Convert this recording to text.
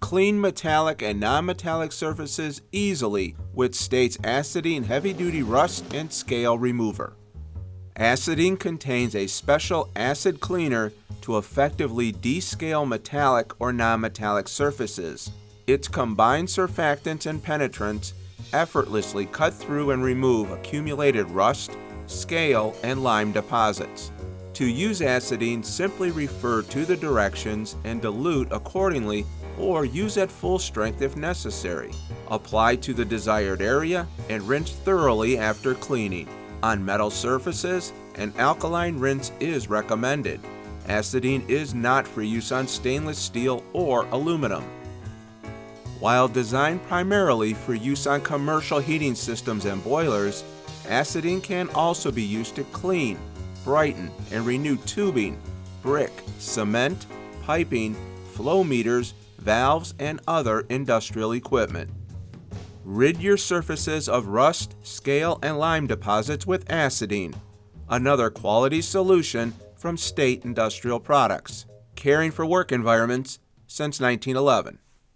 clean metallic and non-metallic surfaces easily with State's Acidine heavy-duty rust and scale remover. Acidine contains a special acid cleaner to effectively descale metallic or non-metallic surfaces. Its combined surfactants and penetrants effortlessly cut through and remove accumulated rust, scale, and lime deposits. To use Acidine, simply refer to the directions and dilute accordingly, or use at full strength if necessary. Apply to the desired area and rinse thoroughly after cleaning. On metal surfaces, an alkaline rinse is recommended. Acidine is not for use on stainless steel or aluminum. While designed primarily for use on commercial heating systems and boilers, Acidine can also be used to clean, brighten, and renew tubing, brick, cement, piping, flow meters, valves, and other industrial equipment. Rid your surfaces of rust, scale, and lime deposits with Acidine, another quality solution from State Industrial Products, caring for work environments since 1911.